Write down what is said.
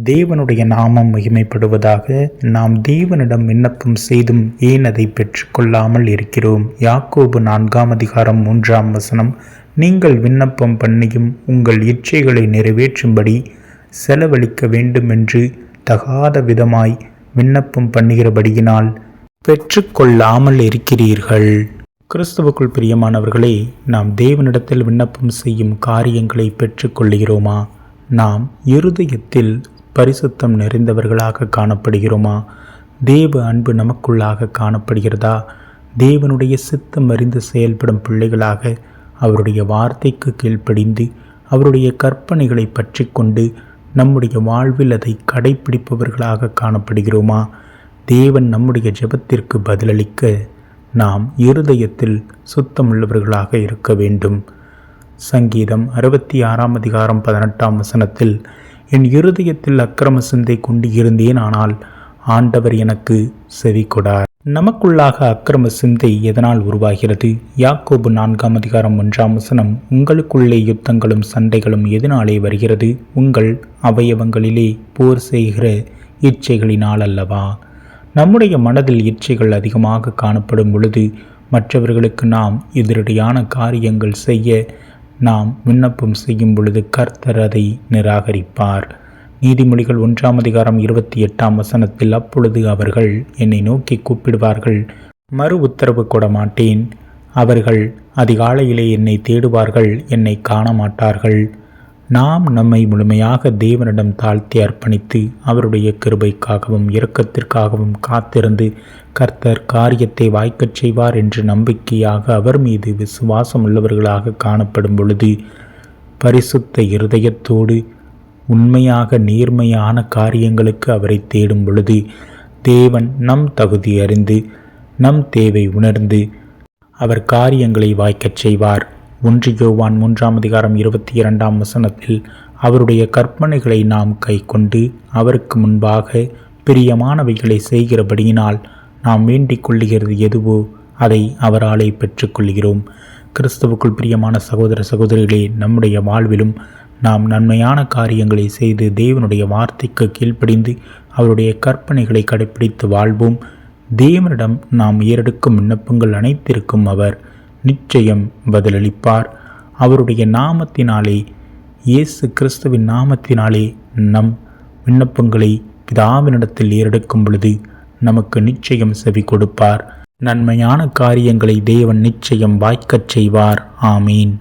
தேவனுடைய நாமம் மகிமைப்படுவதாக. நாம் தேவனிடம் விண்ணப்பம் செய்தும் ஏன் அதை பெற்றுக்கொள்ளாமல் இருக்கிறோம்? யாக்கோபு 4:3 நீங்கள் விண்ணப்பம் பண்ணியும் உங்கள் இச்சைகளை நிறைவேற்றும்படி செலவழிக்க வேண்டுமென்று தகாத விதமாய் விண்ணப்பம் பண்ணுகிறபடியினால் பெற்றுக்கொள்ளாமல் இருக்கிறீர்கள். கிறிஸ்துவுக்குள் பிரியமானவர்களே, நாம் தேவனிடத்தில் விண்ணப்பம் செய்யும் காரியங்களை பெற்றுக்கொள்கிறோமா? நாம் இருதயத்தில் பரிசுத்தம் நிறைந்தவர்களாக காணப்படுகிறோமா? தேவ அன்பு நமக்குள்ளாக காணப்படுகிறதா? தேவனுடைய சித்தம் அறிந்து செயல்படும் பிள்ளைகளாக அவருடைய வார்த்தைக்கு கீழ்ப்படிந்து அவருடைய கற்பனைகளை பற்றி கொண்டு நம்முடைய வாழ்வில் அதை கடைப்பிடிப்பவர்களாக காணப்படுகிறோமா? தேவன் நம்முடைய ஜெபத்திற்கு பதிலளிக்க நாம் இருதயத்தில் சுத்தமுள்ளவர்களாக இருக்க வேண்டும். சங்கீதம் 66:18 என் இருதயத்தில் அக்கிரம சிந்தை கொண்டு இருந்தேன், ஆனால் ஆண்டவர் எனக்கு செவி கொடார். நமக்குள்ளாக அக்கிரம சிந்தை எதனால் உருவாகிறது? யாக்கோபு 4:1 உங்களுக்குள்ளே யுத்தங்களும் சண்டைகளும் எதனாலே வருகிறது? உங்கள் அவயவங்களிலே போர் செய்கிற இச்சைகளினால் அல்லவா? நம்முடைய மனதில் இச்சைகள் அதிகமாக காணப்படும் பொழுது மற்றவர்களுக்கு நாம் எதிரடியான காரியங்கள் செய்ய நாம் விண்ணப்பம் செய்யும் பொழுது கர்த்தர் அதை நிராகரிப்பார். நீதிமொழிகள் 1:28 அப்பொழுது அவர்கள் என்னை நோக்கி கூப்பிடுவார்கள், மறு உத்தரவு கொட மாட்டேன். அவர்கள் அதிகாலையிலே என்னை தேடுவார்கள், என்னை காண மாட்டார்கள். நாம் நம்மை முழுமையாக தேவனிடம் தாழ்த்தி அர்ப்பணித்து அவருடைய கிருபைக்காகவும் இரக்கத்திற்காகவும் காத்திருந்து கர்த்தர் காரியத்தை வாய்க்கச் செய்வார் என்று நம்பிக்கையாக அவர் மீது விசுவாசம் உள்ளவர்களாக காணப்படும் பொழுது, பரிசுத்த இருதயத்தோடு உண்மையாக நேர்மையான காரியங்களுக்கு அவரை தேடும் பொழுது தேவன் நம் தகுதி அறிந்து நம் தேவை உணர்ந்து அவர் காரியங்களை வாய்க்கச் செய்வார். 1 யோவான் 3:22 அவருடைய கற்பனைகளை நாம் கை கொண்டு அவருக்கு முன்பாக பிரியமானவைகளை செய்கிறபடியினால் நாம் வேண்டிக் கொள்ளுகிறது எதுவோ அதை அவராலே பெற்றுக்கொள்கிறோம். கிறிஸ்துவுக்குள் பிரியமான சகோதர சகோதரிகளே, நம்முடைய வாழ்விலும் நாம் நன்மையான காரியங்களை செய்து தேவனுடைய வார்த்தைக்கு கீழ்ப்படிந்து அவருடைய கற்பனைகளை கடைப்பிடித்து வாழ்வோம். தேவனிடம் நாம் ஏறெடுக்கும் விண்ணப்பங்கள் அனைத்திற்கும் அவர் நிச்சயம் பதிலளிப்பார். அவருடைய நாமத்தினாலே, இயேசு கிறிஸ்துவின் நாமத்தினாலே நம் விண்ணப்பங்களை பிதாவினிடத்தில் ஏறெடுக்கும் பொழுது நமக்கு நிச்சயம் செவி கொடுப்பார். நன்மையான காரியங்களை தேவன் நிச்சயம் வாய்க்கச் செய்வார். ஆமீன்.